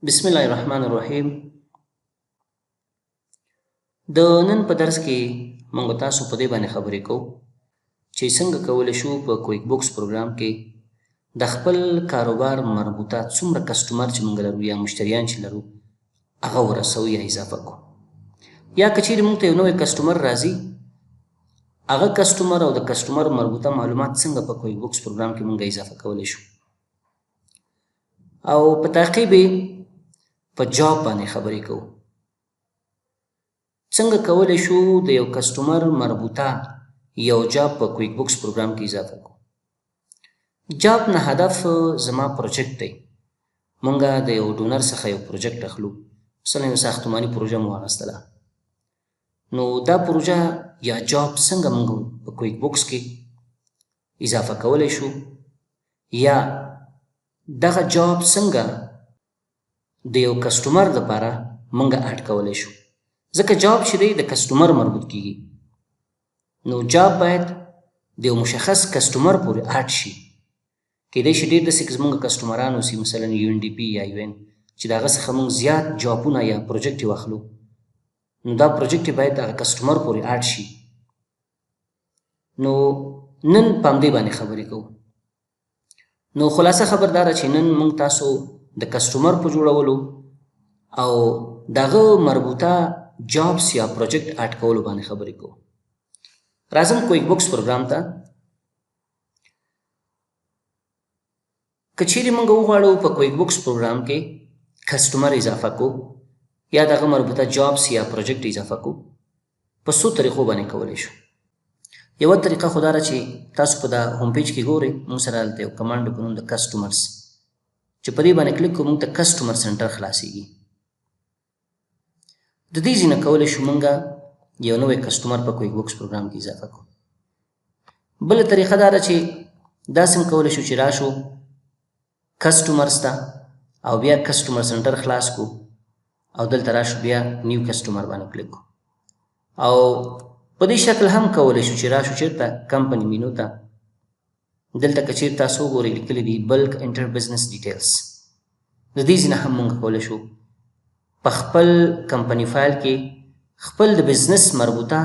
بسم الله الرحمن الرحیم. د نن په درس کې موږ تاسو په دې باندې خبرې کوو چې څنګه کولی شو په کویک بوکس پروګرام کې د خپل کاروبار مربوطه څومره کسټمر چې موږ لرو یا مشتریان چې لرو هغه ورسوو یا اضافه کړو. یا که چیرې موږ ته یو نوی کسټمر راځي، هغه کسټمر او د کسټمر مربوطه معلومات څنګه په کویک بوکس پروګرام کې موږ اضافه کولی شو، او په تعقیب په جاب باندې خبرې کوو. څنګه کولی شو د یو کسټمر مربوطه یو جاب په کویک بوکس پروګرام کې اضافه کړو. جاب نه هدف زما پروجیکټ دی. مونږه د یو ډونر څخه یو پروجیکټ اخلو، مثلا یو ساختماني پروژه مو واخیستله، نو دا پروژه یا جاب څنګه مونږ په کویک بوکس کې اضافه کولی شو، یا دغه جاب څنګه د یو کسټمر لپاره مونږ اډ کولی شو. ځکه جاب چې دی د کسټمر مربوط کیږي، نو جاب باید د یو مشخص کسټمر پورې اډ شي. کیدای شي ډېر داسې زموږ کسټمران اوسي، مثلا یو ان ډي پي یا یو ان، چې د هغه څخه موږ زیات جابونه یا پروجیکټ یې واخلو، نو دا پروجیکټ باید د هغه کسټمر پورې اډ شي. نو نن په همدې باندې خبرې کوو. نو خلاصه خبر دا ده چې نن موږ تاسو د کسټمر په جوړولو او دغه مربوطه جابس یا پروجیکټ اډ کولو باندې خبرې کوو. راځم کویک بوکس پروګرام ته. که چیرې موږ وغواړو په کویک بوکس پروګرام کې کسټمر اضافه کو یا دغه مربوطه جابس یا پروجیکټ اضافه کو، په څو طریقو باندې کولی شو. یوه طریقه خو دا ده چې تاسو په دا هوم پیج کې ګورئ، موږ سره هلته یو کمانډ په نوم د کسټمرز، چې په دې باندې کلیک کوو موږ ته کسټمر سنټر خلاصیږي. د دې ځای نه کولی شو موږ یو نوی کسټمر په کویک بوکس پروګرام کې اضافه کړو. بله طریقه دا ده چې داسې هم کولی شو چې راشو کسټمرز ته او بیا کسټمر سنټر خلاص کو او دلته راشو بیا نیو کسټمر باندې کلیک کو. او په دې شکل هم کولی شو چې راشو چېرته کمپنی مینو ته، دلته که چېرې تاسو وګورئ لیکلي دي بلک انټر بزنس ډیټیلز. د دې ځای نه هم موږ کولی شو په خپل کمپنی فایل کې خپل د بزنس مربوطه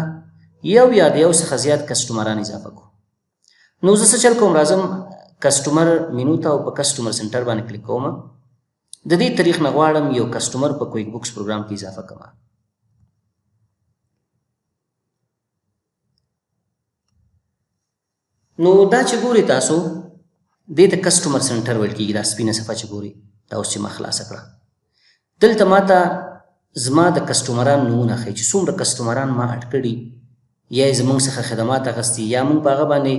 یو یا د یو څخه زیات کسټمران اضافه کړو. نو زه څه چل کوم، راځم کسټمر مینو ته او په کسټمر سنټر باندې کلیک کوم. د دې طریق نه غواړم یو کسټمر په کویک بوکس پروګرام کې اضافه کړم. نو دا چې ګورئ تاسو دې ته کسټمر سنټر ویل کېږي. دا سپینه صفحه چې ګورئ دا اوس چې ما خلاصه کړه، دلته ماته زما د کسټمران نومونه ښیي چې څومره کسټمران ما اډ کړي، یا یې زموږ څخه خدمات اخیستي، یا موږ په هغه باندې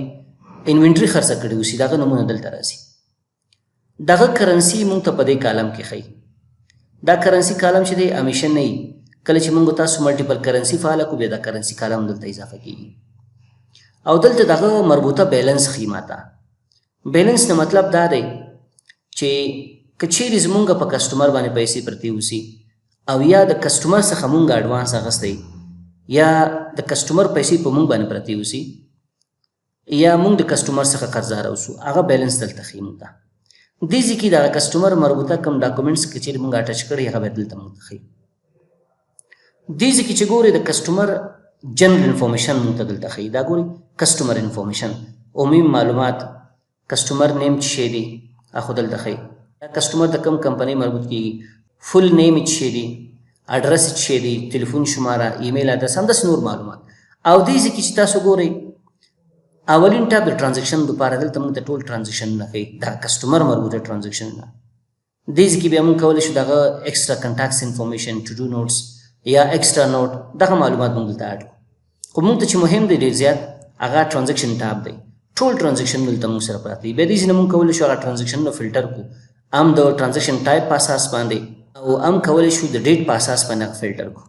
انوینټري خرڅه کړې اوسي، دغه نومونه دلته راځي. دغه کرنسي موږ ته په دې کالم کې ښیي. دا کرنسي کالم چې دی همیشه نه وي، کله چې موږ تاسو ملټیپل کرنسي فعاله کړو بیا دا کرنسي کالم دلته اضافه کېږي. او دلته دغه مربوطه بیلنس ښیي ماته. بیلنس نه مطلب دا دی چې که چیرې زمونږ په کسټمر باندې پیسې پرتې اوسي او یا د کسټمر څخه مونږ اډوانس اخیستی، یا د کسټمر پیسې په مونږ باندې پرتې اوسي، یا مونږ د کسټمر څخه قرضدار اوسو، هغه بیلنس دلته ښیي مونږ ته. دې ځای کې د کسټمر مربوطه کوم ډاکومنټس که چیرې مونږ اټچ کړي هغه باید دلته مونږ ته ښیي. دې ځای کې چې ګورئ د کسټمر جنرل انفارمیشن مونږ ته دلته ښیي. دا ګورئ کسټمر انفارمیشن، عمومي معلومات، کسټمر نیم څه شی دی هغه دلته ښیي. کسټمر د کوم کمپنۍ مربوط کیږي، فل نیم څه شی دی، اډرس څه شی دی، تلیفون شماره، ایمیل اډرس، همداسې نور معلومات. او دې ځای کې چې تاسو ګورئ اولین ټاپ د ټرانزیکشن لپاره دلته موږ ته ټول ټرانزیکشنونه ښیي، دا کسټمر مربوطه ټرانزیکشنونه. دې ځای کې بیا موږ کولی شو دغه ایکسټرا کنټاکټس انفارمیشن، ټو ډو نوټس یا ایکسټرا نوټ، دغه معلومات موږ دلته اډ کړو. خو موږ ته چې مهم دی ډېر زیات هغه ټرانزیکشن ټاپ دی. ټول ټرانزیکشن دلته موږ سره پراته دي. بیا دې ځای نه موږ کولی شو هغه ټرانزیکشنونه فلټر کړو، هم د ټرانزیکشن ټایپ په اساس باندې، او هم کولی شو د ډیټ په اساس باندې هغه فلټر کړو.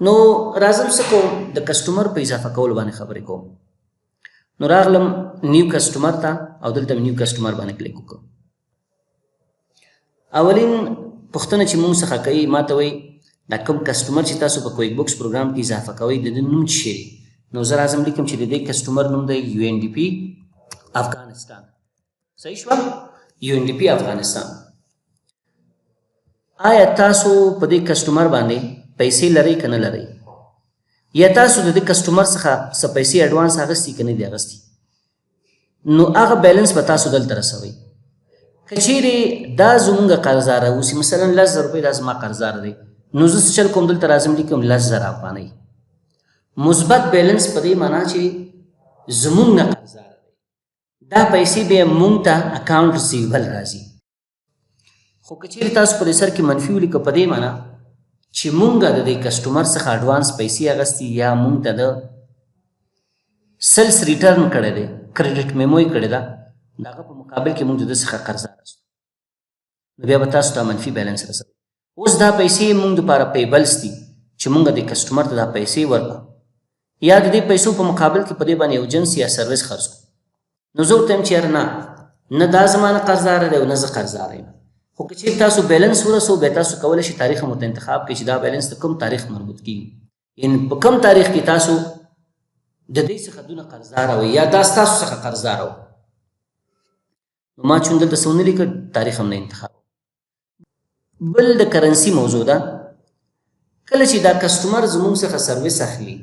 نو راځم څه کوم، د کسټمر په اضافه کولو باندې خبرې کوم. نو راغلم نیو کسټمر ته او دلته نیو کسټمر باندې کلیک وکړم. اولین پوښتنه چې موږ څخه کوي، ما ته وایي دا کوم کسټمر چې تاسو په کویک بوکس پروګرام کې اضافه کوئ د ده نوم څه شی دی. نو زه راځم لیکم چې د دې کسټمر نوم دی یو ان ډي پي افغانستان. صحیح شوه؟ یو ان ډي پي افغانستان. آیا تاسو په دې کسټمر باندې پیسې لرئ که نه لرئ، یا تاسو د دې کسټمر څخه څه پیسې اډوانس اخیستي که نه دي اخیستي، نو هغه بیلنس به تاسو دلته رسوئ. که چیرې دا زمونږ قرضدار اوسي، مثلا 10,000 روپۍ دا زما قرضدار دی، نو زه څه چل کوم دلته راځم لیکم 10,000 افغانۍ. مثبت بیلنس په دې معنا چې زمونږ نه قرضدار دی، دا پیسې بیا مونږ ته اکاونټ ریسیوبل راځي. خو که چیرې تاسو په دې سر کې منفي ولیکه په دې معنا چې مونږ د دې کسټمر څخه اډوانس پیسې اخیستي یا مونږ ته د سیلس ریټرن کړی دی، کریډټ میمو یې کړې ده، د هغه په مقابل کې مونږ د ده څخه قرضدار یاستو، نو بیا به تاسو ته منفي بیلنس رسوي. اوس دا پیسې مونږ دپاره پیبلس دي چې مونږ دې کسټمر ته دا پیسې ورکړو، یا د دې پیسو په مقابل کې په دې باندې یو جنس یا سروس خرڅ کړو. نو زه ورته یم چې یاره نه دا زما نه قرضدار دی او نه زه قرضدار یم. خو که چیرې تاسو بیلنس ورسو، بیا تاسو کولی شئ تاریخ هم ورته انتخاب کړئ چې دا بیلنس د کوم تاریخ مربوط کېږي، یعنې په کوم تاریخ کې تاسو د دې څخه دونه قرضدار وئ یا دا ستاسو څخه قرضدار وو. نو ما چون دلته څه ونه لیکه، تاریخ هم نه انتخاب. بل د کرنسي موضوع ده. کله چې دا کسټمر زموږ څخه سروس اخلي،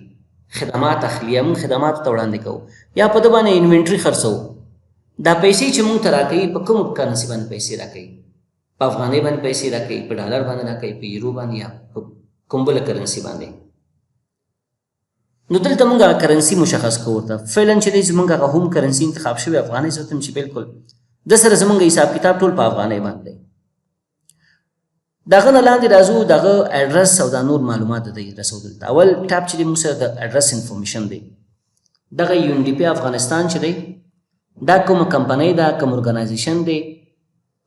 خدمات اخلي، یا موږ خدماتو ته وړاندې کوو یا په ده باندې انوینټري خرڅوو، دا پیسې چې موږ ته راکوي په کومو کرنسي باندې پیسې راکوي؟ په افغانۍ باندې پیسې راکوي، په ډالر باندې راکوي، په یورو باندې، یا په کوم بله کرنسي باندې؟ نو دلته موږ هغه کرنسي مشخص کوو ورته. فعلا چې دی زموږ هغه هم کرنسي انتخاب شوی افغانۍ، زه ورته یم چې بلکل د سره زموږ حساب کتاب ټول په افغانۍ باندې دی. د هغه نه لاندې راځو، د هغه اډرس او دا نور معلومات د دی رسو. دلته اول ټاپ چې دی موږ سره د اډرس انفارمیشن دی. دغه UNDP افغانستان چې دی دا کومه کمپنۍ ده، کوم ارګنایزیشن دی،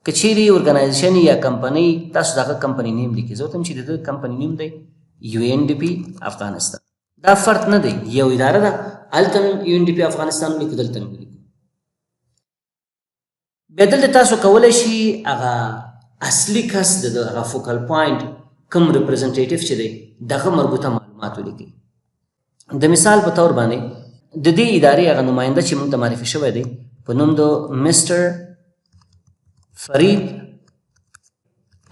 که چیرې ارګنایزیشن یا کمپنۍ، تاسو دغه کمپنۍ نیم لیکئ. زه ورته یم چې د ده کمپنۍ نیم دی UNDP افغانستان. دا فرق نه دی، یو اداره ده، هلته UNDP افغانستان ولیکو، دلته مې ولیکو. بیا دلته تاسو کولی شي هغه اصلي کس د هغه فوکل پوینټ کوم ریپرزنټیټیو چې دی دغه مربوطه معلومات ولیکئ. د مثال په طور باندې د دې ادارې هغه نماینده چې موږ ته معرفي شوی دی په نوم د مسټر فرید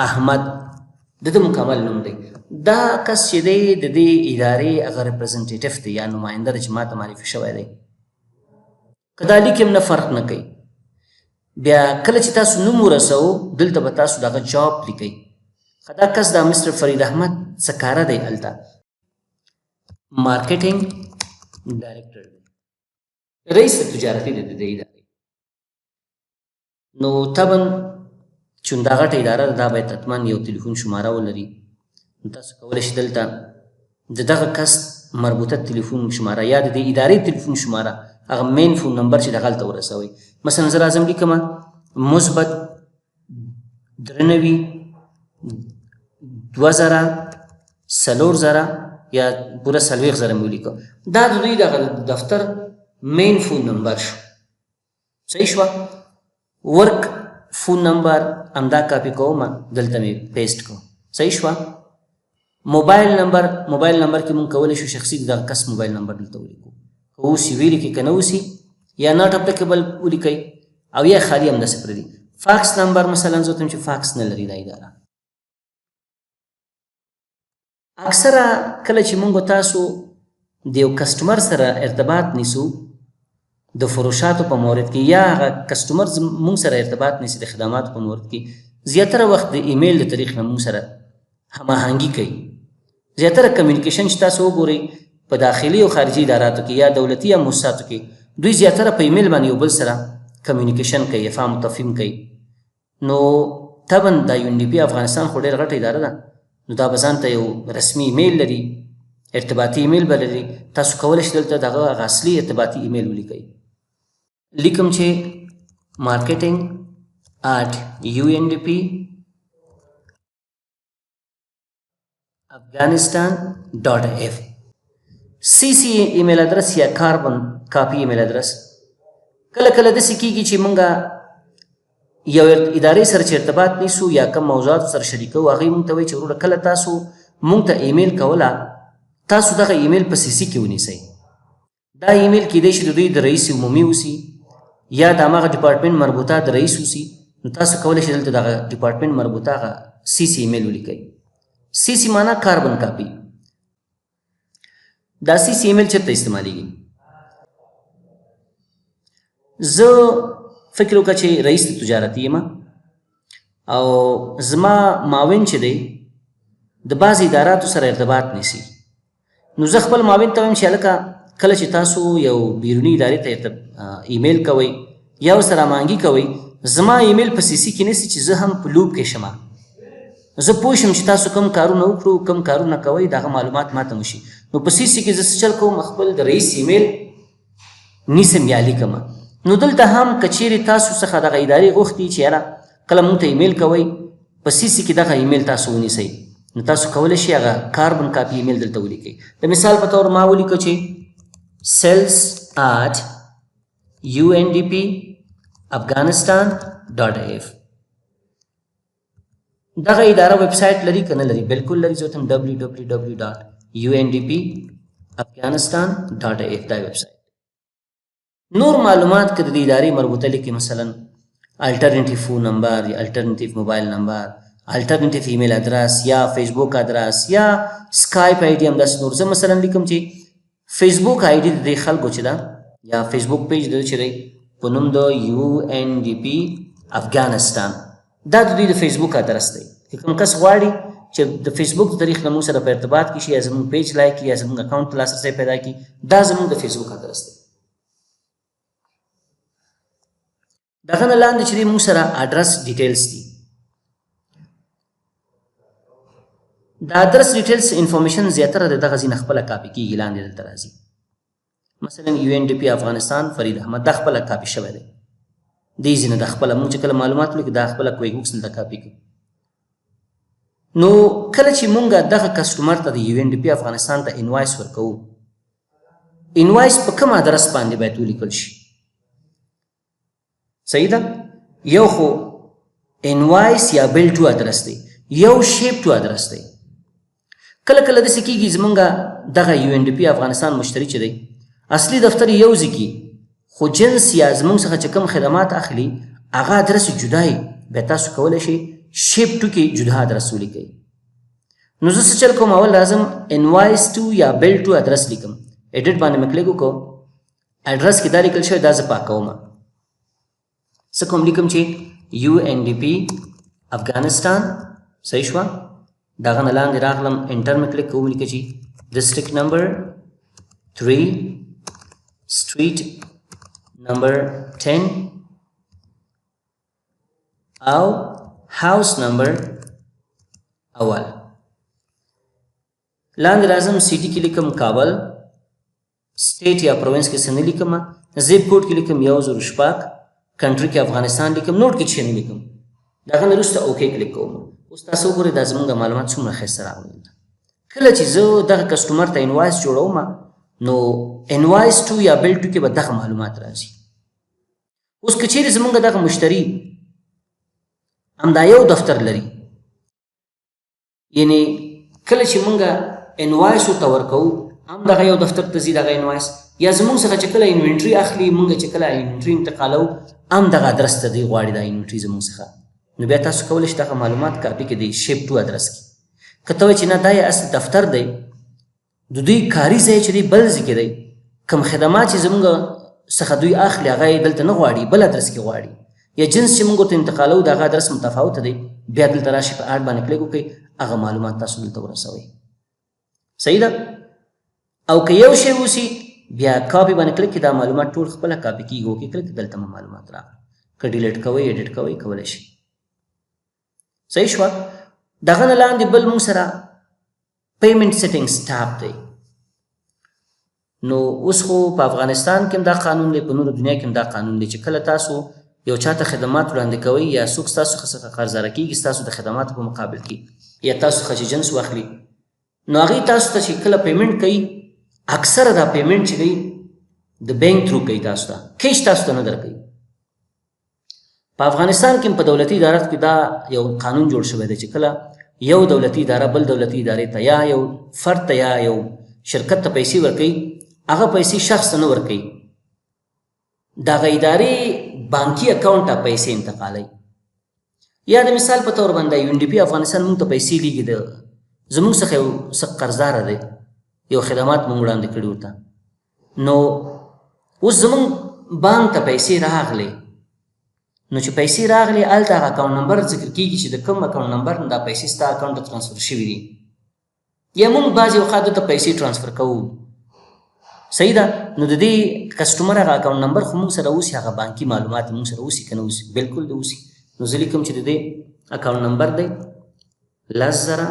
احمد، د ده مکمل نوم دی. دا کس چې دی د دې ادارې هغه ریپرزنټیټیو دی یا نماینده دی چې ما ته معرفي شوی دی. که دا لیک هم نه فرق نه کوي. بیا کله چې تاسو نوم ورسوو، دلته به تاسو دغه جاب لیکئ. دا کس دا مسټر فرید احمد څه کاره دی، هلته مارکیټینګ ډایرکټر دی، رئیس تجارتي دی د دې ادارې. نو طبعا چون دا غټه اداره ده، دا باید حتما یو تلیفون شماره ولري. نو تاسو کولی شئ دلته د دغه کس مربوطه تلیفون شماره یا د دې ادارې تلیفون شماره، هغه مین فون نمبر چې دغه هلته ورسوئ. مثلا زه راځم لیکمه مثبت 93 2000 4000 یا پوره 40,000 مې ولیکه. دا د دوی دغه دفتر مین فون نمبر شو. صحیح شوه؟ ورک فون نمبر همدا کاپي کوم، دلته مې پیسټ کوم. صحیح شوه؟ موبایل نمبر کې مونږ کولی شو شخصي دغه کس موبایل نمبر دلته ولیکو. که اوسي ویې لیکئ، که نه اوسي یا ناټ اپلیکیبل ولیکئ، او یا خالي همداسې پرېږدي. فاکس نمبر مثلا زه ورته یم چې فاکس نه لري دا اداره. اکثره کله چې مونږ تاسو د یو کسټمر سره ارتباط نیسو د فروشاتو په مورد کې، یا هغه کسټمر مونږ سره ارتباط نیسي د خدماتو په مورد کې، زیاتره وخت د ایمیل د طریق نه مونږ سره هماهنګي کوي. زیاتره کمیونیکیشن چې تاسو وګورئ په داخلي او خارجي اداراتو کې یا دولتي یا مؤسساتو کې، دوی زیاتره په ایمیل باندې یو بل سره کمیونیکیشن کوي، افهام و تفهیم کوي. نو طبعا دا UNDP افغانستان خو ډېر غټه اداره ده، نو دا به ځان ته یو رسمي ایمیل لري، ارتباطي ایمیل به لري. تاسو کولی شئ دلته دغه اصلي ارتباطي ایمیل ولیکئ. لیکم چې marketing@UNDP afghanistan.f CC ایمیل ادرس یا کاربن کاپی ایمیل ادرس. کله کله داسې کېږي چې مونږ یو ادارې سره چې ارتباط نیسو یا کوم موضوعات سره شریکو، هغوی مونږ ته وایي چې وروره کله تاسو مونږ ته ایمیل کوله، تاسو دغه ایمیل په CC کې ونیسئ. دا ایمیل کېدای شي د دوی د رئیس عمومي اوسي یا د هماغه ډپارټمنټ مربوطه د رئیس اوسي. نو تاسو کولی شئ دلته دغه ډپارټمنټ مربوطه هغه سی سی ایمیل ولیکئ. سی سی معنا کاربن کاپي. دا سی سی ایمیل چېرته استعمالیږي؟ زه فکر وکړه چې رئیس د تجارتي یم او زما معاون چې دی د بعضې اداراتو سره ارتباط نیسي، نو زه خپل معاون ته وایم چې هلکه کله چې تاسو یو بیروني ادارې ته ایمیل کوئ یا ورسره هماهنګي کوئ، زما ایمیل په سی سی کې نیسي چې زه هم په لوب کې شمه، زه پوه شم چې تاسو کوم کارونه وکړو، کوم کارونه کوئ، د هغه معلومات ماته وشي. نو په سی سی کې زه څه چل کوم، خپل د رئیس ایمیل نیسم یا لیکمه. نو دلته هم که چیرې تاسو څخه دغه ادارې غوښتي چې یاره کله مونږ ته ایمیل کوئ، په سی سی کې دغه ایمیل تاسو ونیسئ، نو تاسو کولی شئ هغه کاربن کاپي ایمیل دلته ولیکئ. د مثال په طور ما ولیکه چې sales@undpafghanistan.if. دغه اداره ویب سایټ لري که نه لري؟ بالکل لري. زه ته www.undpafghanistan.if دا ویب سایټ. نور معلومات که د دې ادارې مربوطه لیکي، مثلا الټرنیټیو فون نمبر یا الټرنیټیو موبایل نمبر، الټرنیټیو ایمیل ادرس یا فیسبوک ادرس یا سکایپ آی ډي، همداسې نور. زه مثلا لیکم چې فیسبوک آی ډي د دې خلکو چې ده یا فیسبوک پیج د چې دی په نوم د UNDP افغانستان، دا د دوی د فیسبوک ادرس دی. که کوم کس غواړي چې د فیسبوک د طریق نه موږ سره په ارتباط کې شي یا زموږ پیج لایک کړي یا زموږ اکاونټ ته لاسرسی پیدا کړي، دا زموږ د فیسبوک ادرس دی. دغه نه لاندې چې دی موږ سره اډرس ډیټیلز دي. د اډرس ډیټیلز انفارمیشن زیاتره د دغه ځای نه خپله کاپي کېږي، لاندې دلته راځي. مثلا UNDP افغانستان فرید احمد، دا خپله کاپي شوی دی. دې ځای نه د خپله موږ چې کله معلومات ولیکو دا خپله کویک بوکس دلته کاپي کړو. نو کله چې موږ دغه کسټمر ته د UNDP افغانستان ته انوایس ورکوو، انوایس په کوم ادرس باندې باید ولیکل شي؟ صحیح ده؟ یو خو انوایس یا بل ټو ادرس دی، یو شیپ ټو ادرس دی. کله کله داسې کېږي زمونږ دغه UNDP افغانستان مشتري چې دی اصلي دفتر یو ځای کې، خو جنس یا زمونږ څخه چې کوم خدمات اخلي هغه ادرس جدا وي، بیا تاسو کولی شئ شیپ ټو کې جدا ادرس ولیکئ. نو زه څه چل کوم، اول لازم انوایس ټو یا بل ټو ادرس لیکم. ایډیټ باندې مې کلیک وکړو، اډرس کې دا لیکل شوی، دا زه پاکوم. څه کوم لیکم چې UNDP افغانستان، صحیح شوه. دغه نه لاندې راغلم، انټر مې کلیک کوم، لیکه چې ډسټرکټ نمبر 3 سټریټ نمبر 10 او هاوس نمبر اول. لاندې راځم سیټي کې لیکم کابل، سټیټ یا پروینس کې څه نه لیکم، زیپ کوډ کې لیکم 106، کنټري کې افغانستان لیکم، نوټ کې څه نه لیکم. دغه نه وروسته اوکې کلیک کوم. اوس تاسو وګورئ دا زموږ معلومات څومره ښایسته راغلي. کله چې زه دغه کسټمر ته انوایس جوړوم، نو انوایس ټو یا بل ټو کې به دغه معلومات راځي. اوس که چیرې زموږ دغه مشتري همدا یو دفتر لري، یعنې کله چې موږ انوایس ورته ورکوو هم دغه یو دفتر ته ځي دغه انوایس، یا زموږ څخه چې کله انوینټري اخلي، موږ چې کله انوینټري انتقالو هم دغه ادرس ته دی غواړي دا انوینټري زموږ څخه، نو بیا تاسو کولی شئ دغه معلومات کاپي کړئ شیپ ټو ادرس کې. که ته وایې چې نه دا یې اصل دفتر دی، د دوی کاري ځای چې دی بل ځای کې دی، کوم خدمات چې زموږ څخه دوی اخلي هغه یې دلته نه غواړي، بل ادرس کې غواړي، یا جنس چې موږ ورته انتقالوو د هغه ادرس متفاوت دی، بیا دلته راشي په اډ باندې کلیک وکړئ، هغه معلومات تاسو دلته ورسوئ. صحیح ده؟ او که یو شی اوسي بیا کاپي باندې کلیک کړئ، دا معلومات ټول خپله کاپي کېږي. اوکې کلیک دلته مو معلومات راغله، که ډیلیټ کوئ ایډیټ کوئ کولی شئ. صحیح شوه. دغه نه لاندې بل موږ سره پیمنټ سیټینګز ټاب دی. نو اوس خو په افغانستان کې هم دا قانون دی، په نورو دنیا کې هم دا قانون دی چې کله تاسو یو چاته خدمات وړاندې کوئ یا څوک ستاسو څخه قرضداره کېږي ستاسو د خدماتو په مقابل کې، یا تاسو څخه چې جنس واخلي، نو هغوی تاسو ته چې کله پیمنټ کوي، اکثره دا پیمنټ چې دی د بینک تھرو کوي، تاسو ته کیش تاسو ته نه درکوي. په افغانستان کې په دولتي اداراتو کې دا یو قانون جوړ شوی دی چې کله یو دولتي اداره بل دولتي ادارې ته یا یو فرد ته یا یو شرکت ته پیسې ورکوي، هغه پیسې شخص ته نه ورکوي، دغه ادارې بانکي اکاونټ ته پیسې انتقالوي. یا د مثال په طور باندې یو NDP افغانستان موږ ته پیسې لیږي د زموږ څخه یو څه قرضداره دی یو خدمات موږ وړاندې کړي ورته نو اوس زموږ بانک ته پیسې راغلې نو چې پیسې راغلې هلته هغه اکاونټ نمبر ذکر کېږي چې د کوم اکاونټ نمبر نه دا پیسې ستا اکاونټ ته ترانسفر شوي دي یا موږ بعضې اوقات ته پیسې ترانسفر کوو صحیح ده نو د دې کسټمر هغه اکاونټ نمبر خو موږ سره اوسي هغه بانکي معلومات موږ سره اوسي که نه اوسي بلکل د اوسي نو زه لیکم چې د دې اکاونټ نمبر دی 10,000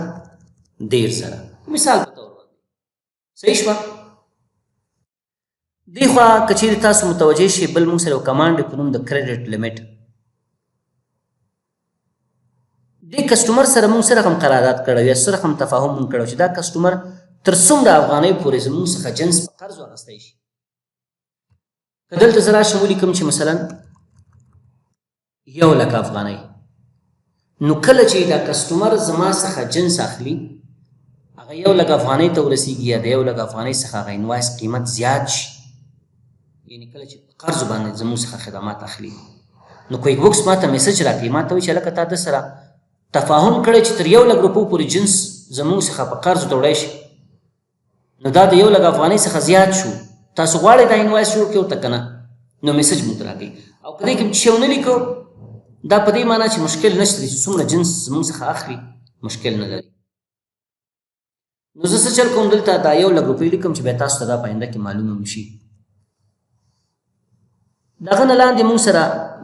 13,000 مثال په طور باندې صحیح شوه دې خوا که چیرې تاسو متوجه شئ بل موږ سره یو کمانډ دی په نوم د کریډټ لیمټ دې کسټمر سره موږ سره هم قرارداد کړی یا سره هم تفاهم موږ کړی چې دا کسټمر تر څومره افغانۍ پورې زموږ څخه جنس په قرض واخیستی شي که دلته زه راشم ولیکم چې مثلا 1,00,000 افغانۍ نو کله چې دا کسټمر زما څخه جنس اخلي هغه 1,00,000 افغانۍ ته ورسیږي یا د 1,00,000 افغانۍ څخه هغه انوایس قیمت زیات شي یعنې کله چې په قرض باندې زموږ څخه خدمات اخلي نو کویک بوکس ما ته میسج راکوي ما ته وایي چې هلکه تا د سره تفاهم کړی چې تر 1,00,000 روپو پورې جنس زموږ څخه په قرض ته وړی شي نو دا د 1,00,000 افغانۍ څخه زیات شو تاسو غواړئ دا انوایس جوړ کړئ ورته که نه نو میسج موږ ته راکوي او که دې کې شی ونه لیکو دا په دې معنا چې مشکل نشته دی چې څومره جنس زموږ څخه اخلي مشکل نه لري نو زه څه چل کوم دلته دا 1,00,000 روپۍ لیکم چې بیا تاسو ته دا په آینده کې معلومه وشي د هغه نه لاندې موږ سره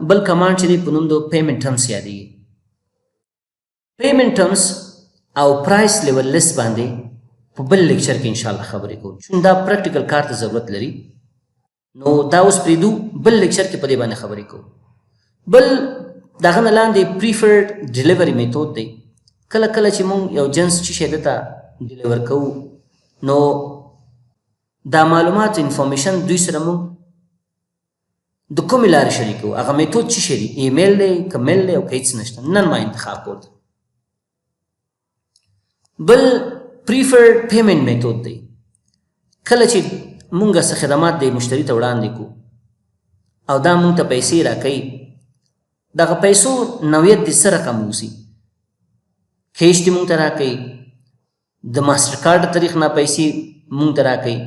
بل کمانډ چې دی په نوم د پیمنټ ټرمز یادېږي پیمنټ ټرمز او پرایس لیول لیست باندې په بل لیکچر کې انشاءالله خبرې کوو چون دا پریکټیکل کار ته ضرورت لري نو دا اوس پرېږدو بل لیکچر کې په دې باندې خبرې کوو بل د هغه نه لاندې پریفرډ ډیلیوري میتود دی کله کله چې موږ یو جنس چې شی دته ډیلیور کوو نو دا معلومات انفارمیشن دوی سره موږ د کومې لارې شریکوو هغه میتود چې شی دی ایمیل دی که میل دی او که هېڅ نشته نن ما انتخاب کول بل پریفرډ پیمنټ میتود دی کله چې مونږ څه خدمات دی مشتری ته وړاندې کړو او دا مونږ ته پیسې راکوي دغه پیسو نوعیت د څه رقم اوسي کیش دې مونږ ته راکوي د ماسټر کارډ طریق نه پیسې مونږ ته راکوي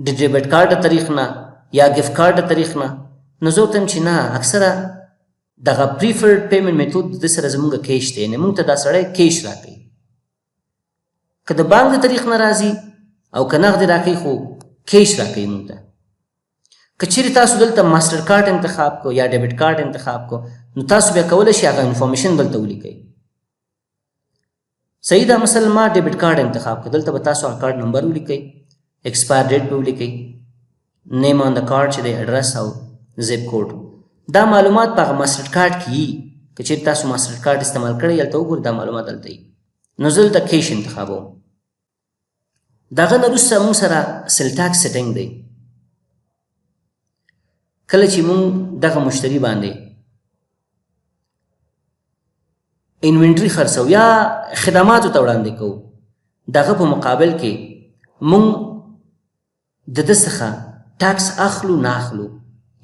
د ډیبټ کارډ طریق نه یا ګفټ کارډ طریق نه نو زه ورته وایم چې نه اکثره دغه پریفرډ پیمنټ میتود د سره زمونږ کیش دی یعنې مونږ ته دا سړی کیش راکوي که د بانک د طریق نه راځي او که نغد راکوي خو کیش راکوي مونږ ته که چیرې تاسو دلته ماسټر کارډ انتخاب کو یا ډیبټ کارډ انتخاب کو نو تاسو بیا کولی شئ هغه انفارمیشن دلته ولیکئ صحیح ده مثلا ما ډیبټ کارډ انتخاب کو دلته به تاسو هغه کارډ نمبر ولیکئ ایکسپایر ډیټ به ولیکئ نیم آن د کارډ چې دی ایډرس او زیپ کوډ دا معلومات په هغه ماسټر کارډ کې وي که چیرې تاسو ماسټر کارډ استعمال کړی هلته وګورئ دا معلومات هلته وي نو زه دلته کیش انتخابوم د هغه نه وروسته موږ سره سیل ټاکس سیټینګ دی کله چې موږ دغه مشتری باندې انوینټري خرڅو یا خدماتو ته وړاندې کوو دغه په مقابل کې موږ د ده څخه ټاکس اخلو نه اخلو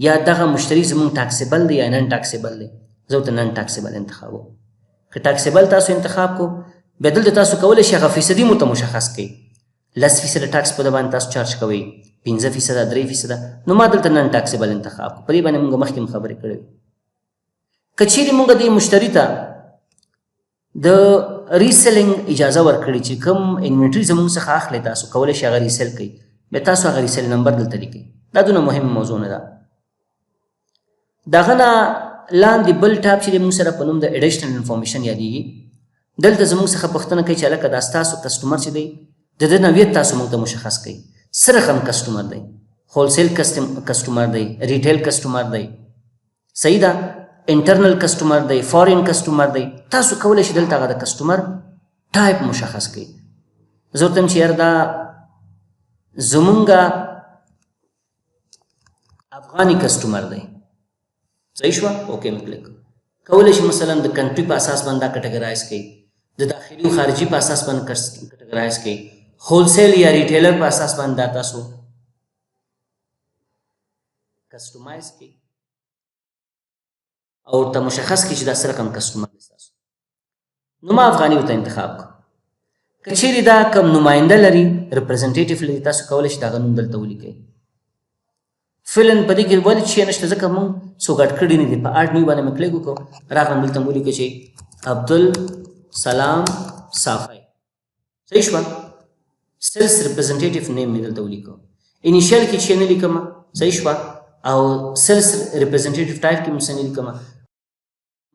یا دغه مشتری زموږ ټاکسیبل دی یا نن ټاکسیبل دی زه ورته نن ټاکسیبل انتخابوم که ټاکسیبل تاسو انتخاب کو بیا دلته تاسو کولی شئ هغه فیصدي مو ته مشخص کړئ 10% ټاکس په ده باندې تاسو چارج کوئ 15% 3% نو ما دلته نن ټاکسیبل انتخاب کو په دې باندې موږ مخکې هم خبرې کړې وي که چیرې موږ دې مشتري ته د ریسیلینګ اجازه ورکړي چې کوم انوینټري زموږ څخه اخلئ تاسو کولی شئ هغه ریسیل کړئ بیا تاسو هغه ریسیل نمبر دلته لیکئ دا دونه مهم موضوع نه ده د هغه نه لاندې بل ټاپ چې دی موږ سره په نوم د ایډیشنل انفارمیشن یادېږي دلته زموږ څخه پوښتنه کوي چې هلکه دا ستاسو کسټمر چې دی د ده نوعیت تاسو موږ ته مشخص کړئ څه رقم کسټمر دی هولسیل کسټمر دی ریټیل کسټمر دی صحیح ده انټرنل کسټمر دی فارین کسټمر دی تاسو کولی شئ دلته هغه د کسټمر ټایپ مشخص کړئ زه ورته یم چې یار دا زمونږ افغاني کسټمر دی صحیح شوه اوکې مې کلیک کولی شي مثلا د کنټري په اساس باندې دا کټګرایز کړئ د داخلي او خارجي په اساس باندې کټګرایز کړئ هولسیل یا ریټیلر په اساس باندې دا تاسو کسټمایز کړئ او ورته مشخص کړئ چې دا څه رقم کسټمر دی ستاسو نو ما افغاني ورته انتخاب کړو. که چیرې دا کم نماینده لري ریپرزنټیټیو لري تاسو کولی شئ د هغه نوم دلته ولیکئ. فعلا په دې کې ولې چې نشته ځکه موږ څو ګډ کړي نه دي. په اډ نیو باندې مې کلیک وکړو راغلم دلته مو ولیکئ چې عبدالسلام صافی. صحیح شوه. سیلس ریپرزنټیټیو نیم مې دلته ولیکو. انیشیل کې چې نه لیکم. صحیح شوه. او سیلس ریپرزنټیټیو ټایپ کې مې څه نه لیکم.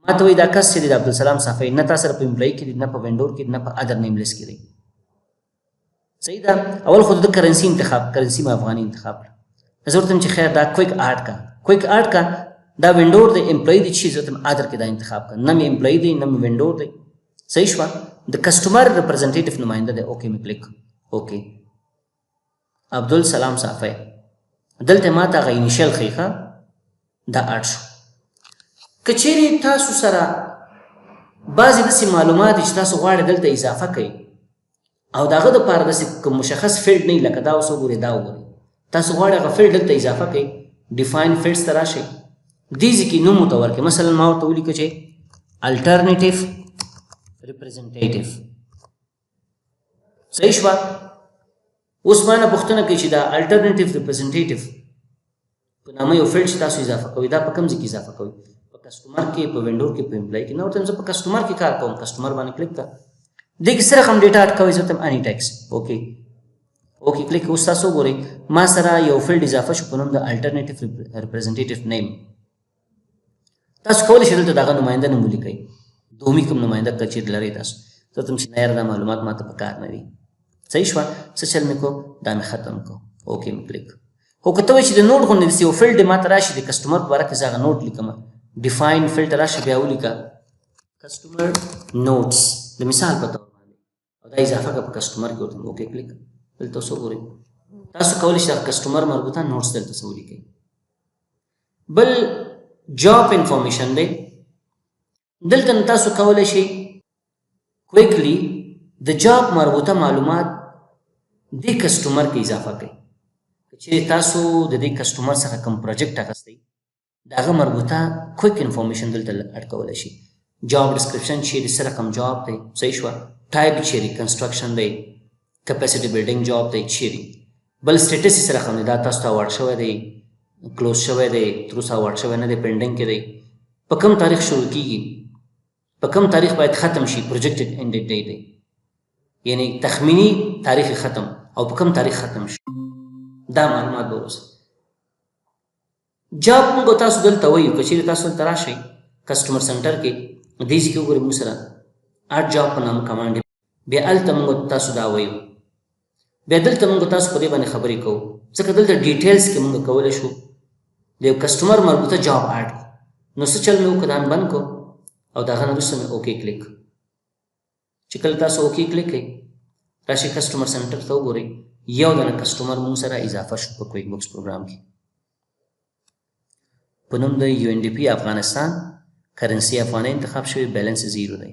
ما ته وایي دا کس چې دی د عبدالسلام صافی نه تا سره په امپلایي کې دی نه په وینډور کې نه په ادر نیم لیست کې دی. صحیح ده. اول خو د کرنسي انتخاب کرنسي ما افغاني انتخاب کړه. زه ورته چې خیر دا کویک آرټ کا کویک آرټ کا دا وینډور دی امپلایي دی چې زه ورته ادر کې دا انتخاب کړه. نه مې امپلایي دی نه مې وینډور دی. صحیح شوه. د کسټمر ریپرزنټیټیو نماینده دی. اوکې مې کلیک اوکې. عبدالسلام صافی دلته ما ته هغه انیشیل ښیي ښه دا آرټ شو. که چیرې تاسو سره بعضې داسې معلومات چې تاسو غواړئ دلته اضافه کوئ او د هغه دپاره داسې کوم مشخص فیلډ نه وي لکه دا اوس وګورئ دا وګورئ تاسو غواړئ هغه فیلډ دلته اضافه کوئ ډیفاین فیلډز ته راشئ دې ځای کې نوم ورته ورکړئ. مثلا ما ورته ولیکه چې الټرنیټیو ریپرزنټیټیو. صحیح شوه. اوس ما نه پوښتنه کوي چې دا الټرنیټیو ریپرزنټیټیو په نامه یو فیلډ چې تاسو اضافه کوئ دا په کوم ځای کې اضافه کوئ؟ په کسټمر کې په وینډور کې په امپلای کې. نه ورته زه په کسټمر کې کار کوم. کسټمر باندې کلیک کړه. دې کې صرف هم ډیټا اټکوئ. زه ورته اني ټیکس اوکې اوکې کلیک. اوس تاسو وګورئ ما سره یو فیلډ اضافه شو په نوم د الټرنیټیو ریپرزنټیټیو نیم. تاسو کولی شئ دلته د هغه نماینده نوم ولیکئ. دومي کوم نماینده که چیرې لرئ تاسو. زه ورته چې نه یاره دا معلومات ما ته په کار نه دي. صحیح شوه. څه چل مې کو دا مې ختم کو اوکې مې کلیک. خو که ته وایې چې د نوټ غوندې داسې یو فیلډ ما ته راشي د کسټمر په باره کې زه هغه نوټ لیکم ډیفاین فیلډ ته راشه بیا ولیکه کسټمر نوټس د مثال په طور باندې او دا اضافه کړه په کسټمر کې ورته اوکې کلیک. دلته اوس وګورئ تاسو کولی شئ کسټمر مربوطه نوټس دلته څه ولیکئ. بل جاب انفارمیشن دی. دلته تاسو کولی شئ کویکلی د جاب مربوطه معلومات دې کسټمر کې اضافه کړئ. چې تاسو د دې کسټمر څخه کوم پروجیکټ اخیستی د هغه مربوطه کویک انفارمیشن دلته اټکولی شي. جاب ډسکرپشن چیرې څه رقم جاب دی. صحیح شوه. ټایپ چیرې کنسټرکشن دی کپاسټي بلډینګ جاب دی چیرې. بل سټیټس یې څه رقم دی دا تاسو ته اواډ شوی دی کلوز شوی دی تر اوسه اواډ شوی نه دی پینډینګ کې دی. په کوم تاریخ شروع کیږي په کوم تاریخ باید ختم شي پروجیکټ اینډ ډیټ دی یعنی تخمینی تاریخ ختم او په کوم تاریخ ختم شي دا معلومات به وروسته. جاب موږ تاسو دلته وایو که چیرې تاسو دلته راشئ کسټمر سنټر کې دې ځای کې وګورئ موږ سره اټ جاب په نامه کمانډ بیا هلته موږ تاسو دا وایو بیا دلته موږ تاسو په دې باندې خبرې کوو ځکه دلته ډیټیلز کې موږ کولی شو د یو کسټمر مربوطه جاب اډ کړو. نو څه چل مې وکړو دا مې بند کړو او د هغه نه وروسته مې اوکې کلیک. چې کله تاسو اوکې کلیک کړئ راشئ کسټمر سنټر ته وګورئ یو دانه کسټمر مونږ سره اضافه شو په کویک بکس پروګرام کې په نوم د یو ان ډي پي افغانستان کرنسي افغانۍ انتخاب شوی بیلنس 0 دی.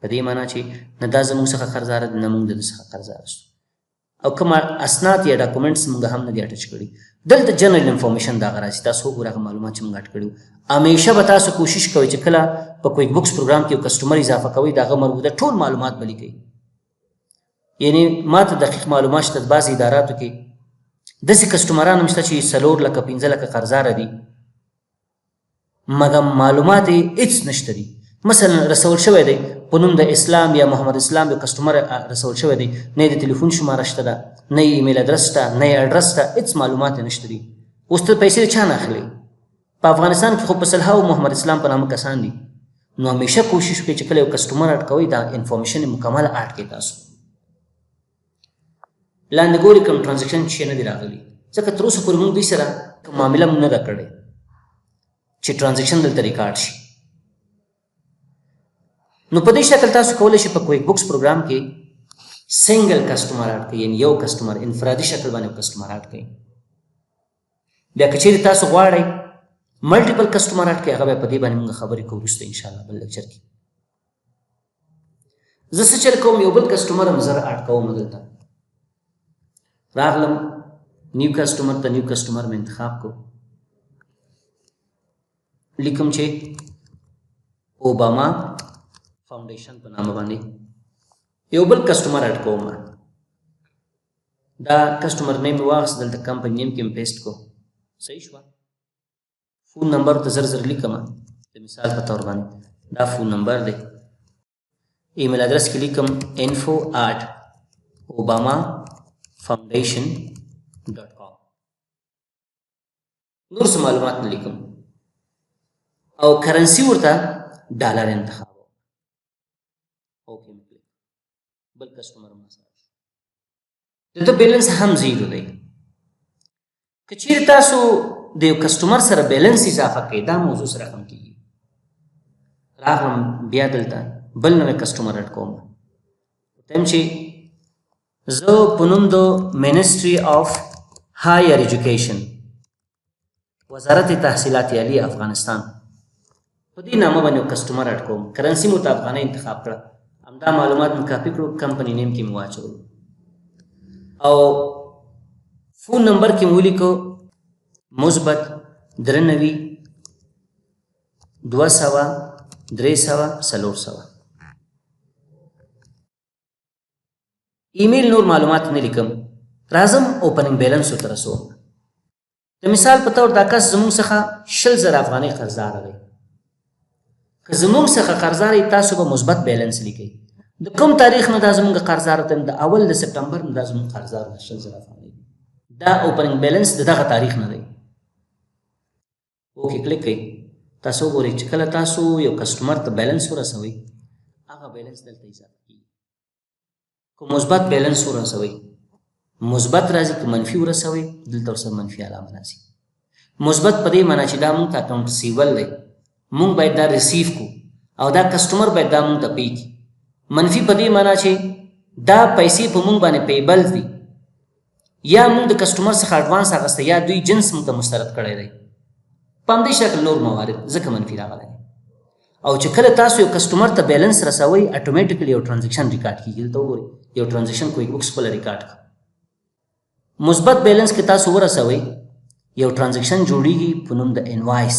په دې معنی چې نه دا زموږ څخه قرضدار دی نه موږ د ده څخه قرضدار شو او کوم اسناد یا ډاکومنټس موږ هم نه دي اټچ کړي. دلته جنرال انفارمیشن دغه راځي تاسو وګورئ هغه معلومات چې موږ اټ کړي. همیشه به تاسو کوشش کوئ چې کله په کویک بکس پروګرام کې یو کسټمر اضافه کوئ د هغه مربوطه ټول معلومات به لیکئ. یعنی ما ته دقیق معلومات شته بعضې اداراتو کې داسې کسټمران هم شته چې 4 لکه 15 لکه قرضداره دي مګر معلومات یې هېڅ نشته دي. مثلا رسول شوی دی په نوم د اسلام یا محمد اسلام یو کسټمر رسول شوی دی نه یې د تلیفون شماره شته ده نه یې ایمیل ادرس شته نه یې اډرس شته هېڅ معلومات یې نشته دي. اوس ته پیسې د چا نه اخلي؟ په افغانستان کې خو په سلهاو محمد اسلام په نامه کسان دي. نو همیشه کوشش وکړئ چې کله یو کسټمر اډ کوئ دا انفارمیشن یې مکمله اډ کړئ. تاسو لاندې ګورئ کوم ټرانزیکشن چې نه دي راغلي ځکه تر اوسه پورې موږ دوی سره معامله موږ نه ده کړې چې ټرانزیکشن دلته ریکارډ شي. نو په دې شکل تاسو کولی شئ په کویک بکس پروګرام کې سنګل کسټمر اډ کړئ یعنې یو کسټمر انفرادي شکل باندې یو کسټمر اډ کړئ. بیا که چیرې تاسو غواړئ ملټیپل کسټمر اډ کړئ هغه بیا په دې باندې موږ خبرې کوو وروسته انشاءالله بل لیکچر کې. زه څه چل کوم یو بل کسټمر هم زر اډ کوم دلته راغلم نیو کسټمر ته نیو کسټمر مې انتخاب کو لیکم چې اوباما فاونډیشن په نامه باندې یو بل کسټمر اډ کوم. دا کسټمر نیم واخیست، دلته کمپنی نیم کې مې پیسټ کو، صحیح شوه. فون نمبر ته زر زر لیکم د مثال په طور باندې، دا فون نمبر دی. ایمیل ادرس کې لیکم info@obamafoundation.com. نور څه معلومات نه لیکم او کرنسی ورته ډالر انتخاب. اوکې مې کلیک، بل کسټمر ما سره شو، دلته بیلنس هم زیرو دی. که چیرې تاسو د یو کسټمر سره بیلنس اضافه کړئ، دا موضوع سره هم کېږي. راغلم بیا دلته بل نوی کسټمر اډ کوم، تم چې زه په نوم د منسټري آف هایر ایجوکیشن، وزارت تحصیلات عالی افغانستان، په دې نامه باندې یو کسټمر اډ کوم. کرنسي مو ته افغانۍ انتخاب کړه، همدا معلومات مې کاپي کړو، کمپنی نیم کې مې واچولو او فون نمبر کې مې ولیکو مثبت 93 200 300 400. ایمیل نور معلومات نه لیکم، راځم اوپننګ بیلنس ورته رسوم. د مثال په طور دا کس زموږ څخه 20,000 افغانۍ قرضدار دی. که زموږ څخه قرضدار یې، تاسو به مثبت بیلنس لیکئ. د کوم تاریخ نه دا زموږ قرضدار ته، د 1 د سپټمبر نه دا زموږ قرضدار دی 20,000 افغانۍ. دا اوپننګ بیلنس د دغه تاریخ نه دی. اوکې کلیک کړئ. تاسو وګورئ چې کله تاسو یو کسټمر ته بیلنس ورسوئ، هغه بیلنس دلته اضافه کېږي. که مثبت بیلنس ورسوئ مثبت راځي، که منفي ورسوئ دلته ورسره منفي علامه راځي. مثبت په دې معنا چې دا موږ ته اکاونټ ریسیول دی، موږ باید دا ریسیو کو او دا کسټمر باید دا موږ ته پی کړي. منفي په دې معنا چې دا پیسې په موږ باندې پیبل دي، یا موږ د کسټمر څخه اډوانس اخیستی، یا دوی جنس موږ ته مسترد کړی دی. په همدې شکل نور موارد ځکه منفي راغلی. او چې کله تاسو یو کسټمر ته بیلنس رسوئ، اټومیټیکلی یو ټرانزیکشن ریکارډ کېږي. دلته وګورئ یو ټرانزیکشن کویک بکس خپله ریکارډ کړه. مثبت بیلنس کې تاسو ورسوئ، یو ټرانزیکشن جوړیږي په نوم د انوایس،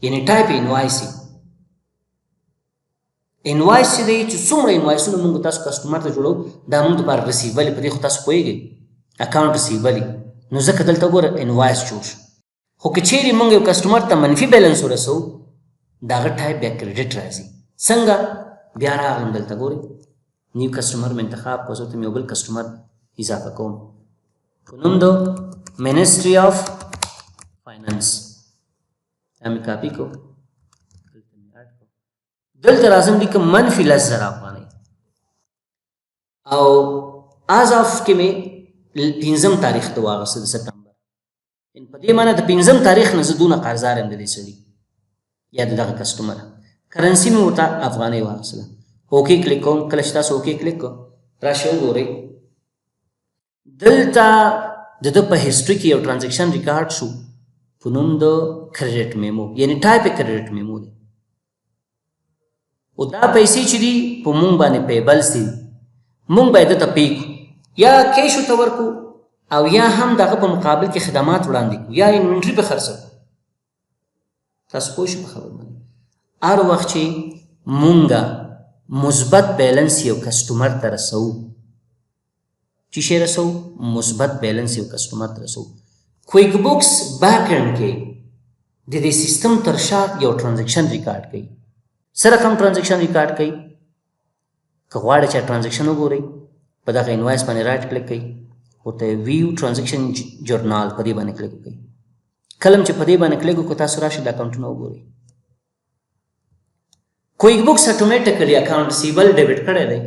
یعنی ټایپ انوایس. انوایس چې دی، چې څومره انوایسونه موږ تاسو کسټمر ته جوړو، دا موږ دپاره ریسیولي، په دې خو تاسو پوهېږئ اکاونټ ریسیولي، نو ځکه دلته ګوره انوایس جوړ شو. خو که چیرې موږ یو کسټمر ته منفي بیلنس ورسو، د هغه ټایپ بیا کریډټ راځي. څنګه؟ بیا راغلم دلته ګورئ نیو کسټمر مې انتخاب کړو، زه ته یو بل کسټمر اضافه کوم په نوم د منسټري آف فاینانس. دا مې کاپي کړو، دلته راځم لیکم منفي 10,000 افغانۍ او از آف کې مې 5 تاریخ ته واغسته د سپټمبر. په دې معنی د 5 تاریخ نه زه دونه قرضدار یم د دې سړي یا د دغه کسټمر. کرنسي مې ورته افغانۍ واخیستله. اوکې کلیک کوم. کله چې تاسو اوکې کلیک کړو، راشئ وګورئ دلته د ده په هسټري کې یو ټرانزیکشن ریکارډ شو په نوم د کریډټ میمو، یعنی ټایپ کریډټ میمو دی. او دا پیسې چې دي په مونږ باندې پیبلز دي، مونږ باید دته پی کړو، یا کیش ورته ورکړو او یا هم دغه په مقابل کې خدمات وړاندې کړو، یا انوینټري په خرڅ کړو. تاسو پوه شئ په خبره باندې. هر وخت چې مونږه مثبت بیلنس یو کسټمر ته رسوو، چې شی رسوو مثبت بیلنس یو کسټمر ته رسوو، کویک بوکس بیک اینډ کې د دې سیستم تر شا یو ټرانزیکشن ریکارډ کوي. څه رقم ټرانزیکشن ریکارډ کوي؟ که غواړئ چې ټرانزیکشن وګورئ، په دغه انوایس باندې رایټ کلیک کوئ، ورته ویو ټرانزیکشن جورنال په دې باندې کلیک وکړئ. کله چې په دې باندې کلیک وکړو، تاسو راشئ د اکاونټونه وګورئ. کویک بوکس اټومیټیکلی اکاونټ ریسیبل ډیبټ کړی دی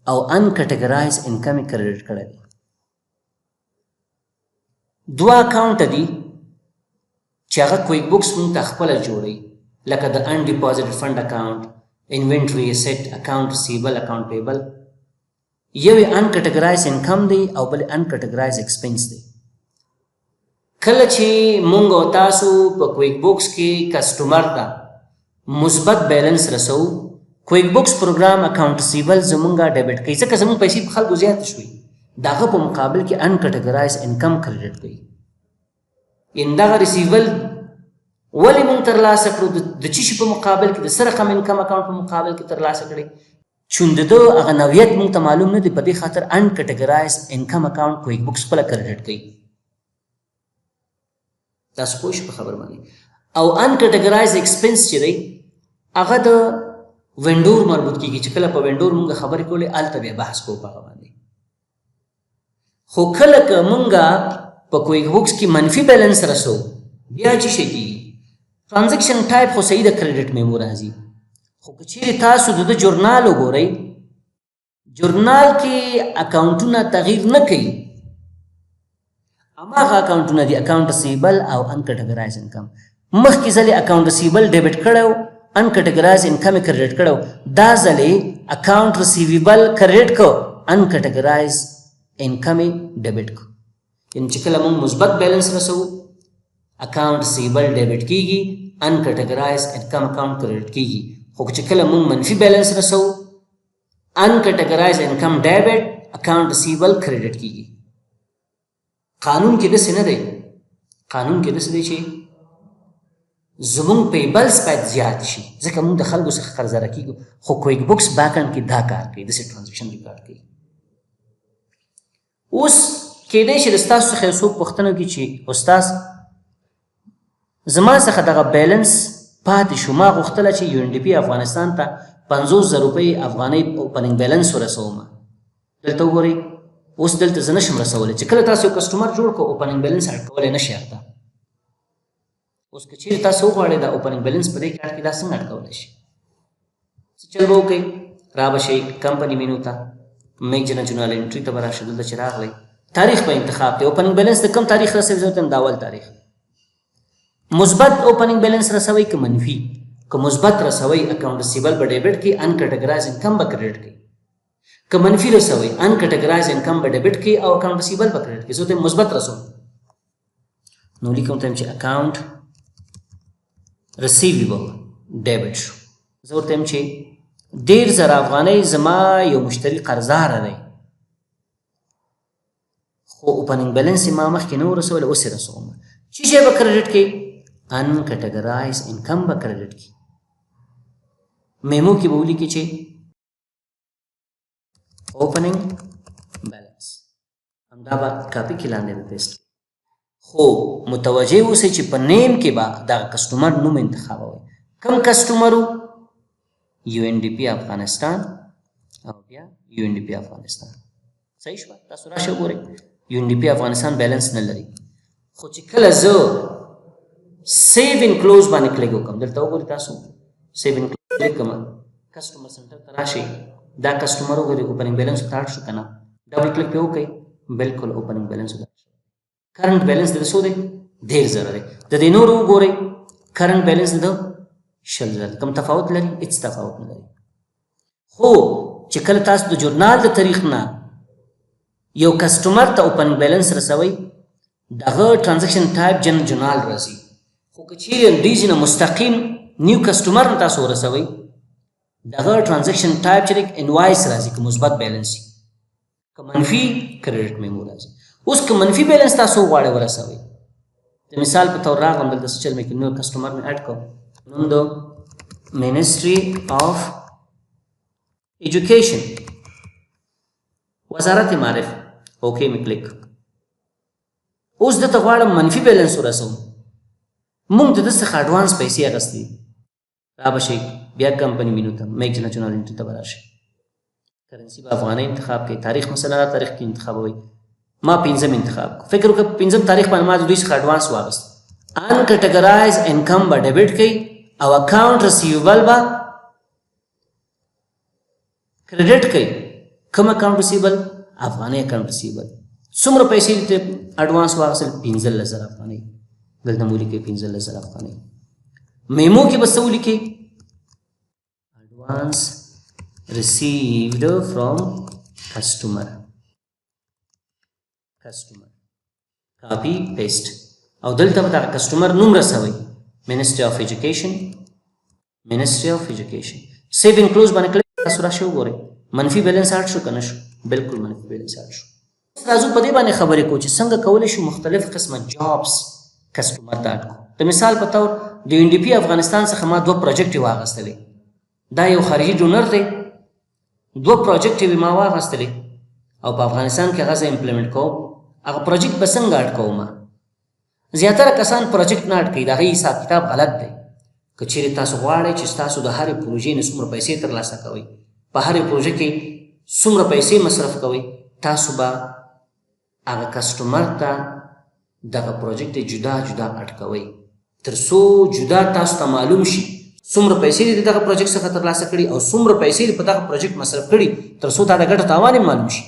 او ان کټګرایز انکم یې کریډټ کړی دی. 2 اکاونټ دي چې هغه کویک بوکس مونږ ته خپله جوړوي، لکه د ان ډیپازټ فنډ اکاونټ، انوینټري اسیټ اکاونټ ریسیبل، اکاونټ پیبل. یو یې ان کټګرایز انکم دی او بل ان کټګرایز ایکسپنس دی. کله چې مونږ او تاسو په کویک بوکس کې کسټمر ته مثبت بیلنس رسو، کویک بوکس پروګرام اکاونټ ریسیبل زمونږه ډیبټ کوي، ځکه زمونږ پیسې په خلکو زیاتې شوي، د هغه په مقابل کې ان کټګرایز انکم کریډټ کوي. ان دغه ریسیبل ولې مونږ ترلاسه کړو؟ د څه شي په مقابل کې؟ د څه رقم انکم اکاونټ په مقابل کې ترلاسه کړی؟ چون د ده هغه نوعیت موږ ته معلوم نه دی په دې خاطر ان کټګرایز انکم اکاونټ کویک بکس خپله کریډټ کوي. تاسو پوه شئ په خبر باندې. او ان کټګرایز ایکسپنس چې دی هغه د وینډور مربوط کیږي چې کله په وینډور مونږ خبرې کولې هلته بیا بحث کوو په هغه باندې. خو کله که مونږ په کویک بکس کې منفي بیلنس رسو بیا چې شی کیږي ټرانزیکشن ټایپ خو صحیح د کریډټ میمو راځي. خو که چیرې تاسو د جورنال وګورئ جورنال کې اکاونټونه تغییر نه کوي هماغه اکاونټونه دي اکاونټ ریسیبل او ان کټګرایز انکم. مخکې ځلې اکاونټ ریسیبل ډیبټ کړی ان کټګرایز انکم یې کریډټ کړی دا ځلې اکاونټ ریسیویبل کریډټ کو ان کټګرایز انکم یې ډیبټ کو. یعنې چې کله موږ مثبت بیلنس رسو اکاونټ ریسیویبل ډیبټ کیږي ان کټګرایز انکم اکاونټ کریډټ کیږي. خو چې کله موږ منفي بیلنس رسو ان کټګرایز انکم ډیبټ اکاونټ ریسیویبل کریډټ کیږي. قانون کې داسې نه دی. قانون کې داسې دی چې زمونږ پیبلز باید زیات شي ځکه موږ د خلکو څخه قرضه راکېږو. خو کویک بکس باکن کې دا کار کوي داسې ټرانزیکشن ریکارډ کوي. اوس کیدای شي د ستاسو څخه یو څوک پوښتنه وکړي چې استاد زما څخه دغه بیلنس پاتې شو ما غوښتله چې یو ان ډي پي افغانستان ته 50,000 روپۍ افغانۍ اوپننګ بیلنس ورسوم. دلته وګورئ اوس دلته زه نشم رسولی چې کله تاسو یو کسټمر جوړ کړو اوپننګ بیلنس اډ کولی نشئ هلته. اوس که چیرې تاسو وغواړئ دا اوپننګ بیلنس په دې کارت کې دا څنګه اډ کولی شي څه چل به وکئ را به شئ کمپني مینو ته میک جنرال انټري ته به راشئ دلته چې راغلی تاریخ به انتخاب دی. اوپننګ بیلنس د کوم تاریخ رسوي زه ورته د اول تاریخ. مثبت اوپننګ بیلنس رسوي که منفي که مثبت رسوي اکاونټ ریسیبل به ډیبټ کړي ان کټګرایز انکم به کریډټ کړي. که منفي رسوي ان کټګرایز انکم به ډیبټ کړي او اکاونټ ریسیبل به کریډټ کړي. زه ورته مثبت رسوم نو لیکم ته چې اکاونټ ریسیویبل ډیبټ شو. زه ورته یم چې 1,000 افغانۍ زما یو مشتري قرضداره دی خو اوپننګ بیلنس یې ما مخکې نه ورسولی اوس یې رسوم. څه شی به کریډټ کړي ان کټګرایز انکم به کریډټ کړي. میمو کې به ولیکي چې اوپننګ بیلنس همدا به کاپي کې لاندې به پیسټ. خو متوجه اوسئ چې په نیم کې به دغه کسټمر نوم انتخابوئ. کوم کسټمر و یو ان ډي پي افغانستان او بیا یو ان ډي پي افغانستان. صحیح شوه. تاسو راشئ وګورئ یو ان ډي پي افغانستان بیلنس نه لري. خو چې کله زه سیو ان کلوز باندې کلیک وکړم دلته وګورئ تاسو سیو ان کلوز کلیک کوم کسټمر سنټر ته راشئ دا کسټمر وګورئ اوپننګ بیلنس ته اډ شو که نه ډبل کلیک پې وکړئ بلکل اوپننګ بیلنس ته کرنٹ بیلنس د څو دی 1,000 دی. د دې نور وګورئ کرنٹ بیلنس د 20,000 کوم تفاوت لري هېڅ تفاوت نه لري. خو چې کله تاسو د جورنال د تاریخ نه یو کسټمر ته اوپننګ بیلنس رسوئ دغه ټرانزیکشن ټایپ جورنال راځي. خو که چیرې دوی نه مستقیم نیو کسټمر نه تاسو ورسوئ دغه ټرانزیکشن ټایپ چې دی انوایس راځي که مثبت بیلنس وي که منفي کریډټ میمو راځي. اوس که منفي بیلنس تاسو وغواړئ ورسوئ د مثال په طور راغلم دلته څه چل مې کړي نو کسټمر مې اډ کړو نوم د منسټري آف ایجوکیشن وزارت معارف اوکې مې کلیک. اوس دته غواړم منفي بیلنس ورسوم موږ د ده څخه اډوانس پیسې اخیستې را به شئ بیا کمپني مینو ته میک جنرال انټري ته به راشئ کرنسي به افغانۍ انتخاب کړئ تاریخ مثلا تاریخ کې انتخابوئ ما 5 انتخاب فکر وکړه 5 تاریخ باندې ما د دوی څخه اډوانس واخیست ان کټګرایز انکم به ډیبټ کړئ او اکاونټ ریسیویبل به کریډټ کړئ. کوم اکاونټ ریسیویبل افغانۍ اکاونټ ریسیویبل څومره پیسې دې اډوانس واخیستل 15,000 افغانۍ دلته مو لیکئ 15,000 افغانۍ. میمو کې به څه ولیکئ اډوانس received from customer copy paste او دلته به دغه کسټمر نوم رسوئ منسټري اف ایجوکیشن سیو ان کلوز باندې کلیک تاسو راشئ وګورئ منفي بیلنس اډ شو که نه شو بلکل منفي بیلنس اډ شو. راځو په دې باندې خبرې کوو چې څنګه کولی شو مختلف قسمه جابس کسټمر ته اډ کړو. د مثال په طور د ان ډي پي افغانستان څخه ما 2 پروجیکټ واخیستلې دا یو خارجي ډونر دی او بل د یو افغان ډونر دی. د افغان ډونر څخه ما 2 پروجیکټ واخیستل 1 کروڑ 50 لک افغانۍ 2 کروڑ 50 لک افغانۍ دوه پروجیکټ یې ما واخیستلې او په افغانستان کې هغه زه امپلیمنټ کوم، هغه پروجیکټ به څنګه اډ کوم؟ زیاتره کسان پروجیکټ نه اډ کوي، د هغې حساب کتاب غلط دی. که چیرې تاسو غواړئ چې ستاسو د هرې پروژې نه څومره پیسې ترلاسه کوئ، په هرې پروژه کې څومره پیسې مصرف کوئ، تاسو به هغه کسټمر ته دغه پروجیکټ جدا جدا اډ کوئ تر څو جدا تاسو ته معلوم شي څومره پیسې دې دغه پروجیکټ څخه ترلاسه کړي او څومره پیسې دې په دغه پروجیکټ مصرف کړي، تر څو تا د ګټو تاوان یې معلوم شي.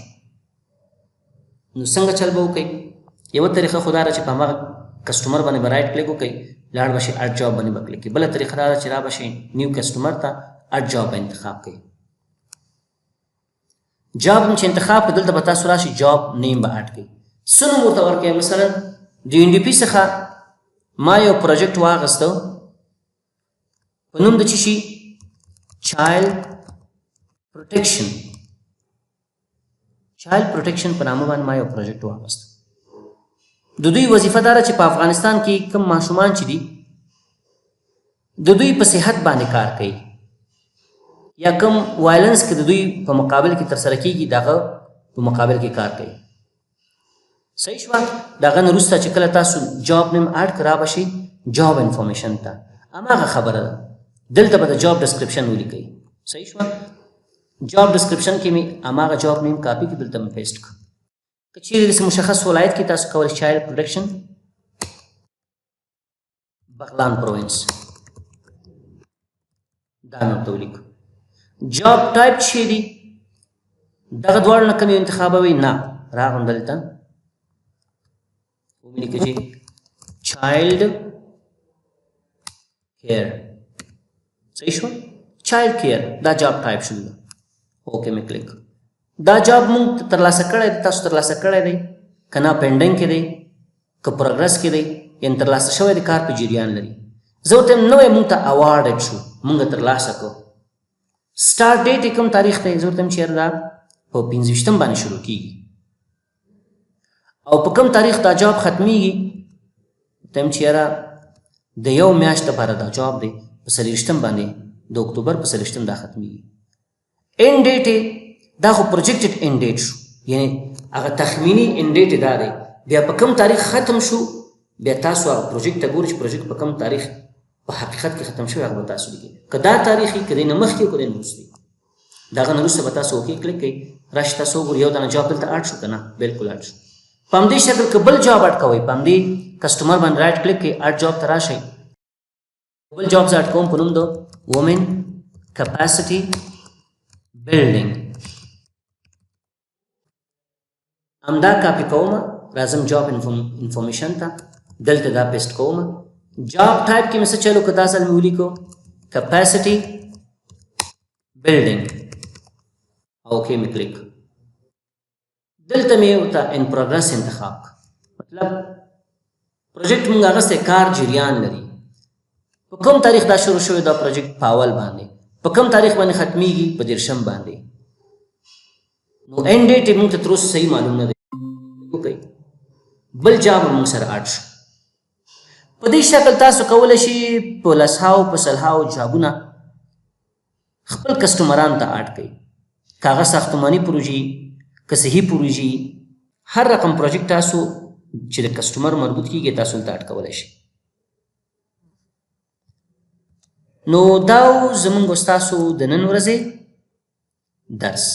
نو څنګه چل به وکړئ؟ یوه طریقه خو دا ده چې په هماغه کسټمر باندې به رایټ کلیک وکړئ، لاړ به شئ اډ جاب باندې به کلیک کړئ. بله طریقه دا ده چې را به شئ نیو کسټمر ته اډ جاب به انتخاب کړئ. جاب چې انتخاب کړئ دلته به تاسو راشئ جاب نیم به اډ کړئ. څه نوم ورته ورکړئ؟ مثلا د NDP څخه ما یو پروجیکټ واخیسته په نوم د څه شي چایلډ پروټیکشن. چایلډ پروټیکشن په نامه باندې ما یو پروجیکټ واخیسته. د دوی وظیفه دا ده چې په افغانستان کې کوم ماشومان چې دي د دوی په صحت باندې کار کوي یا کوم وایلنس کې د دوی په مقابل کې ترسره کیږي دغه په مقابل کې کار کوي. صحیح شوه؟ د هغه نه وروسته چې کله تاسو جاب نیم اډ کړه را به شئ جاب انفارمیشن ته، هماغه خبره ده. دلته به د جاب ډسکرپشن ولیکئ. صحیح شوه؟ جاب ډسکرپشن کې مې هماغه جاب نیم کاپي کړي دلته مې پیسټ کړه. که چیرې داسې مشخص ولایت کې تاسو کولی چایلډ پروټیکشن بغلان پروینس دا مې ورته ولیکو. جاب ټایپ چې دی دغه دواړو نه کوم یو انتخابوئ؟ نه، راغلم دلته ومې لیکه چې چایلډ کیر. صحیح شوه؟ چایلډ کیر دا جاب ټایپ شو. اوکې مې کلیک. دا جاب مونږ ترلاسه کړی دی، تاسو ترلاسه کړی دی که نه پینډنګ کې دی که پروګرس کې دی، یعنې ترلاسه شوی دی، کار په جریان لري. زه ورته یم نوی مونږ ته اواډډ شو، مونږ ترلاسه کړو. سټارټ ډیټ یې کوم تاریخ دی؟ زه ورته یم چې یاره دا په 25 باندې شروع کېږي او په کوم تاریخ دا جاب ختمیږي؟ ورته یم چې یاره د یو میاشت لپاره دا جاب دی، په 24 باندې د اکتوبر په 24 دا ختمیږي. اینډ ډیټ یې دا خو پروجیکټډ اینډ ډیټ شو، یعنی هغه تخمینی اینډ ډیټ یې دا دی. بیا په کوم تاریخ ختم شو بیا تاسو هغه پروجیکټ ته ګورئ چې پروجیکټ په کوم تاریخ په حقیقت کې ختم شوی، هغه به تاسو لیکئ. که دا تاریخ یې که دی نه مخکې که دی نه وروسته. د هغه نه وروسته به تاسو اوکې کلیک کوئ، راشئ تاسو وګورئ یو دانه جاب دلته اډ شو که نه؟ بلکل اډ شو. په همدې شکل که بل جاب اډ کوئ، په همدې کسټمر باندې رایټ کلیک کوئ، اډ جاب ته راشئ. بل جاب زه اډ کوم په نوم د وومن کپاسټي بلډینګ. همدا کاپي کوم، راځم جاب انفارمیشن ته، دلته دا پیسټ کوم. جاب ټایپ کې مې څه چلو که دا ځل مې ولیکو کپاسټي بلډینګ. اوکې مې کلیک. دلته مې ورته ان پروګرس انتخاب کړه، مطلب پروجیکټ مونږ اخیستی کار جریان لري. په کوم تاریخ دا شروع شوی دا پروجیکټ؟ په اول باندې. په کوم تاریخ باندې ختمیږي؟ په 30 باندې. نو اینډ ډیټ یې مونږ ته تر اوسه صحیح معلوم نه دی. وکړئ بل جاب مونږ سره اډ شو. په دې شکل تاسو کولی شئ په لسهاو په سلهاو جابونه خپل کسټمرانو ته اډ کړئ. که هغه ساختماني پروژې، که صحي پروژې، هر رقم پروجیکټ تاسو چې د کسټمر مربوط کیږي تاسو ته اډ کولی شئ. نو دا زموږ ستاسو د نن ورځې درس.